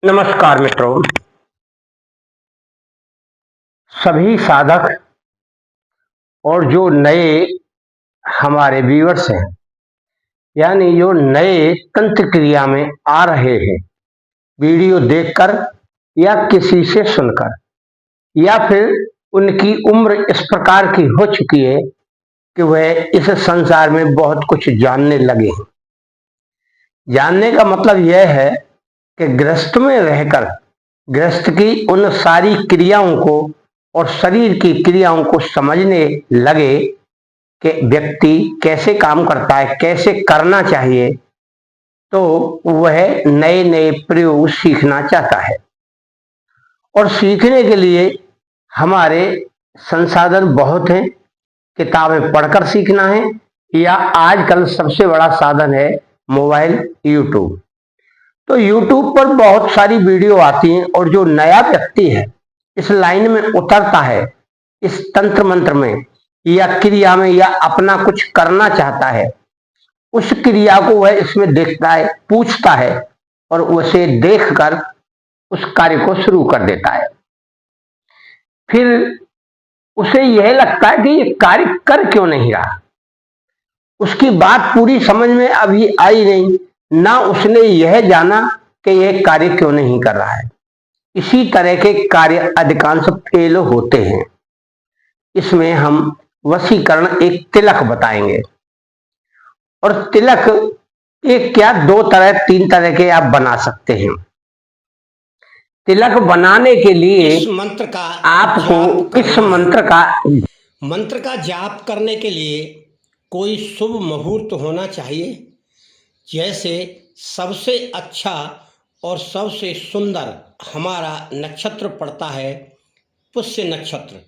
नमस्कार मित्रों, सभी साधक और जो नए हमारे व्यूअर्स हैं, यानी जो नए तंत्र क्रिया में आ रहे हैं, वीडियो देखकर या किसी से सुनकर, या फिर उनकी उम्र इस प्रकार की हो चुकी है कि वह इस संसार में बहुत कुछ जानने लगे हैं। जानने का मतलब यह है कि गृहस्थ में रहकर गृहस्थ की उन सारी क्रियाओं को और शरीर की क्रियाओं को समझने लगे कि व्यक्ति कैसे काम करता है, कैसे करना चाहिए, तो वह नए नए प्रयोग सीखना चाहता है। और सीखने के लिए हमारे संसाधन बहुत हैं। किताबें पढ़कर सीखना है, या आजकल सबसे बड़ा साधन है मोबाइल, यूट्यूब। तो यूट्यूब पर बहुत सारी वीडियो आती हैं, और जो नया व्यक्ति है, इस लाइन में उतरता है, इस तंत्र मंत्र में या क्रिया में, या अपना कुछ करना चाहता है, उस क्रिया को वह इसमें देखता है, पूछता है, और उसे देखकर उस कार्य को शुरू कर देता है। फिर उसे यह लगता है कि ये कार्य कर क्यों नहीं रहा। उसकी बात पूरी समझ में अभी आई नहीं, ना उसने यह जाना कि यह कार्य क्यों नहीं कर रहा है। इसी तरह के कार्य अधिकांश फेल होते हैं। इसमें हम वशीकरण एक तिलक बताएंगे, और तिलक एक क्या, दो तरह तीन तरह के आप बना सकते हैं। तिलक बनाने के लिए इस मंत्र का आपको इस मंत्र का जाप करने के लिए कोई शुभ मुहूर्त होना चाहिए। जैसे सबसे अच्छा और सबसे सुंदर हमारा नक्षत्र पड़ता है पुष्य नक्षत्र,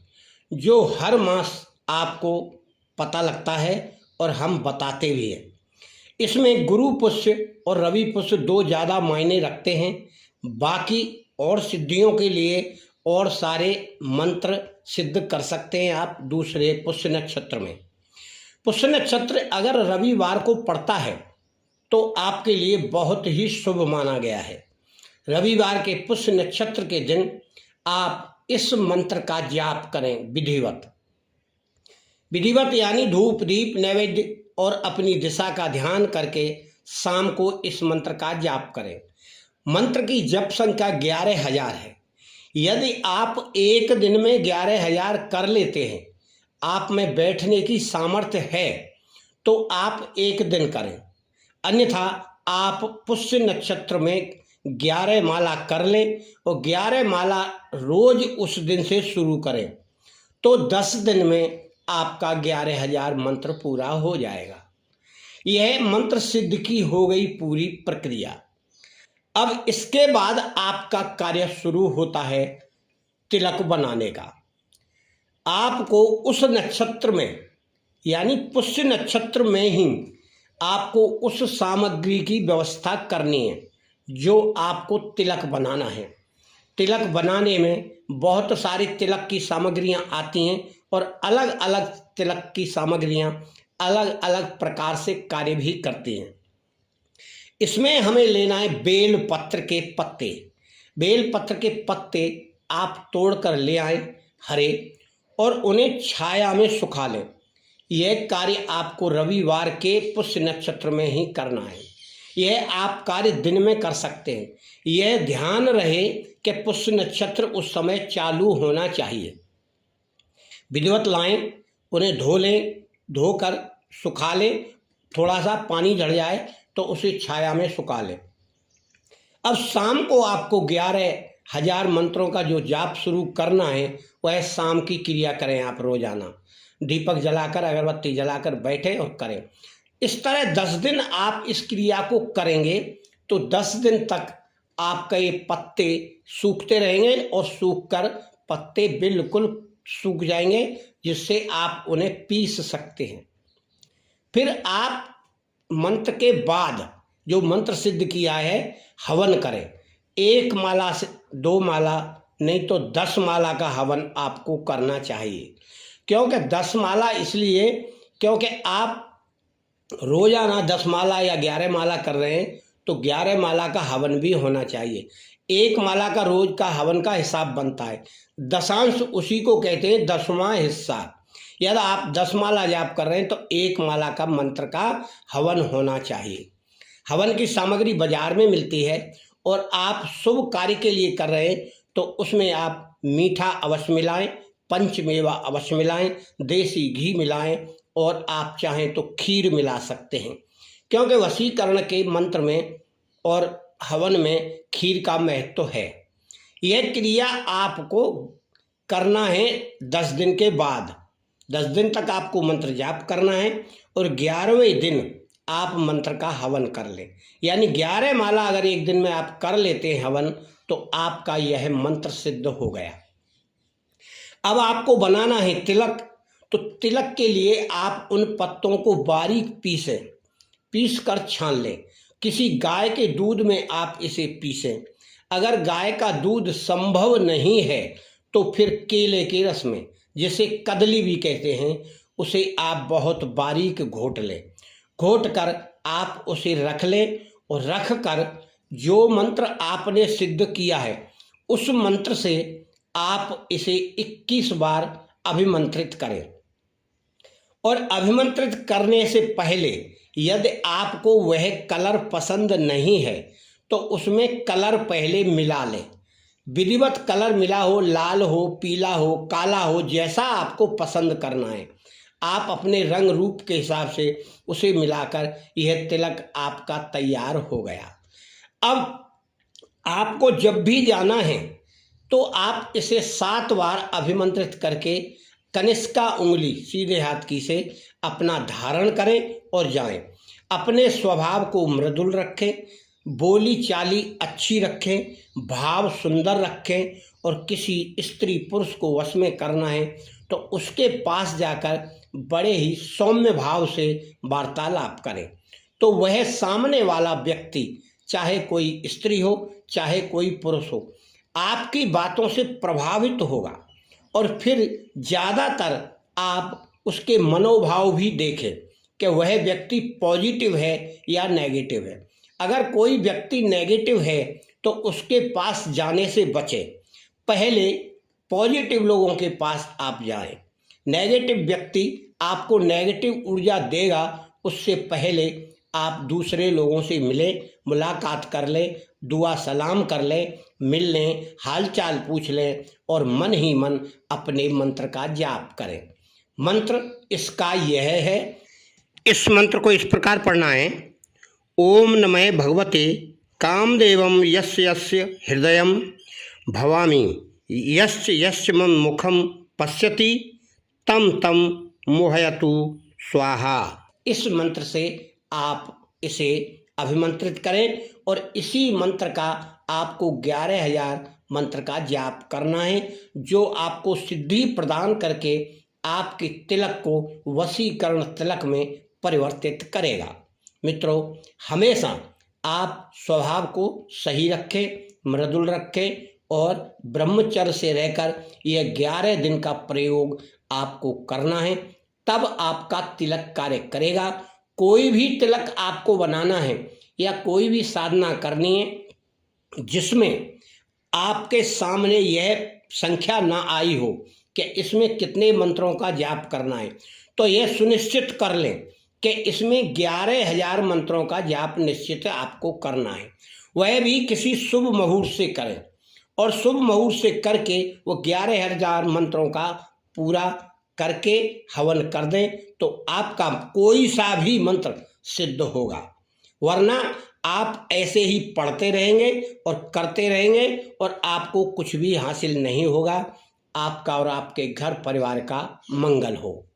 जो हर मास आपको पता लगता है और हम बताते भी हैं। इसमें गुरु पुष्य और रवि पुष्य दो ज़्यादा मायने रखते हैं। बाकी और सिद्धियों के लिए और सारे मंत्र सिद्ध कर सकते हैं आप दूसरे पुष्य नक्षत्र में। पुष्य नक्षत्र अगर रविवार को पड़ता है तो आपके लिए बहुत ही शुभ माना गया है। रविवार के पुष्य नक्षत्र के दिन आप इस मंत्र का जाप करें विधिवत यानी धूप दीप नैवेद्य और अपनी दिशा का ध्यान करके शाम को इस मंत्र का जाप करें। मंत्र की जप संख्या 11,000 है। यदि आप एक दिन में 11,000 कर लेते हैं, आप में बैठने की सामर्थ्य है, तो आप एक दिन करें। अन्यथा आप पुष्य नक्षत्र में 11 माला कर लें और 11 माला रोज उस दिन से शुरू करें, तो 10 दिन में आपका 11,000 मंत्र पूरा हो जाएगा। यह मंत्र सिद्ध की हो गई पूरी प्रक्रिया। अब इसके बाद आपका कार्य शुरू होता है तिलक बनाने का। आपको उस नक्षत्र में यानी पुष्य नक्षत्र में ही आपको उस सामग्री की व्यवस्था करनी है जो आपको तिलक बनाना है। तिलक बनाने में बहुत सारी तिलक की सामग्रियां आती हैं, और अलग अलग तिलक की सामग्रियां अलग अलग प्रकार से कार्य भी करती हैं। इसमें हमें लेना है बेल पत्र के पत्ते। बेल पत्र के पत्ते आप तोड़ कर ले आए हरे, और उन्हें छाया में सुखा लें। यह कार्य आपको रविवार के पुष्य नक्षत्र में ही करना है। यह आप कार्य दिन में कर सकते हैं। यह ध्यान रहे कि पुष्य नक्षत्र उस समय चालू होना चाहिए। विधिवत लाएं, उन्हें धो लें, धोकर सुखा लें, थोड़ा सा पानी झड़ जाए तो उसे छाया में सुखा लें। अब शाम को आपको 11,000 मंत्रों का जो जाप शुरू करना है, वह शाम की क्रिया करें। आप रोजाना दीपक जलाकर अगरबत्ती जलाकर बैठे और करें। इस तरह 10 दिन आप इस क्रिया को करेंगे तो 10 दिन तक आपका ये पत्ते सूखते रहेंगे, और सूखकर पत्ते बिल्कुल सूख जाएंगे, जिससे आप उन्हें पीस सकते हैं। फिर आप मंत्र के बाद जो मंत्र सिद्ध किया है हवन करें। 1 माला से 2 माला नहीं तो 10 माला का हवन आपको करना चाहिए। क्योंकि 10 माला इसलिए क्योंकि आप रोजाना 10 माला या 11 माला कर रहे हैं, तो 11 माला का हवन भी होना चाहिए। एक माला का रोज का हवन का हिसाब बनता है। दशांश उसी को कहते हैं 10वां हिस्सा। यदि आप 10 माला जाप कर रहे हैं तो एक माला का मंत्र का हवन होना चाहिए। हवन की सामग्री बाजार में मिलती है और आप शुभ कार्य के लिए कर रहे हैं तो उसमें आप मीठा अवश्य मिलाएं, पंचमेवा अवश्य मिलाएं, देसी घी मिलाएं और आप चाहें तो खीर मिला सकते हैं, क्योंकि वशीकरण के मंत्र में और हवन में खीर का महत्व है। यह क्रिया आपको करना है 10 दिन के बाद। 10 दिन तक आपको मंत्र जाप करना है और 11वें दिन आप मंत्र का हवन कर लें। यानी 11 माला अगर एक दिन में आप कर लेते हैं हवन तो आपका यह मंत्र सिद्ध हो गया। अब आपको बनाना है तिलक। तो तिलक के लिए आप उन पत्तों को बारीक पीस कर छान लें। किसी गाय के दूध में आप इसे पीसें। अगर गाय का दूध संभव नहीं है तो फिर केले के रस में, जिसे कदली भी कहते हैं, उसे आप बहुत बारीक घोट लें। घोट कर आप उसे रख लें और रख कर जो मंत्र आपने सिद्ध किया है उस मंत्र से आप इसे 21 बार अभिमंत्रित करें। और अभिमंत्रित करने से पहले यदि आपको वह कलर पसंद नहीं है तो उसमें कलर पहले मिला लें। विधिवत कलर मिला हो, लाल हो, पीला हो, काला हो, जैसा आपको पसंद करना है आप अपने रंग रूप के हिसाब से उसे मिलाकर यह तिलक आपका तैयार हो गया। अब आपको जब भी जाना है तो आप इसे 7 बार अभिमंत्रित करके कनिष्का उंगली सीधे हाथ की से अपना धारण करें और जाएं। अपने स्वभाव को मृदुल रखें, बोली चाली अच्छी रखें, भाव सुंदर रखें और किसी स्त्री पुरुष को वश में करना है तो उसके पास जाकर बड़े ही सौम्य भाव से वार्तालाप करें। तो वह सामने वाला व्यक्ति, चाहे कोई स्त्री हो चाहे कोई पुरुष हो, आपकी बातों से प्रभावित होगा और फिर ज़्यादातर आप उसके मनोभाव भी देखें कि वह व्यक्ति पॉजिटिव है या नेगेटिव है। अगर कोई व्यक्ति नेगेटिव है तो उसके पास जाने से बचें। पहले पॉजिटिव लोगों के पास आप जाएं। नेगेटिव व्यक्ति आपको नेगेटिव ऊर्जा देगा, उससे पहले आप दूसरे लोगों से मिलें, मुलाकात कर लें, दुआ सलाम कर लें, मिल लें, हालचाल पूछ लें और मन ही मन अपने मंत्र का जाप करें। मंत्र इसका यह है, इस मंत्र को इस प्रकार पढ़ना है। ओम नमः भगवते कामदेवम यस्य यस्य हृदयम भवामि यस्य यस्य मम मुखम पश्यति तम तम मोहयतु स्वाहा। इस मंत्र से आप इसे अभिमंत्रित करें और इसी मंत्र का आपको 11,000 मंत्र का जाप करना है, जो आपको सिद्धि प्रदान करके आपके तिलक को वशीकरण तिलक में परिवर्तित करेगा। मित्रों, हमेशा आप स्वभाव को सही रखें, मृदुल रखें और ब्रह्मचर्य से रहकर यह 11 दिन का प्रयोग आपको करना है, तब आपका तिलक कार्य करेगा। कोई भी तिलक आपको बनाना है या कोई भी साधना करनी है जिसमें आपके सामने यह संख्या ना आई हो कि इसमें कितने मंत्रों का जाप करना है, तो यह सुनिश्चित कर लें कि इसमें 11,000 मंत्रों का जाप निश्चित आपको करना है। वह भी किसी शुभ मुहूर्त से करें और शुभ मुहूर्त से करके वो 11,000 मंत्रों का पूरा करके हवन कर दें तो आपका कोई सा भी मंत्र सिद्ध होगा। वरना आप ऐसे ही पढ़ते रहेंगे और करते रहेंगे और आपको कुछ भी हासिल नहीं होगा। आपका और आपके घर परिवार का मंगल हो।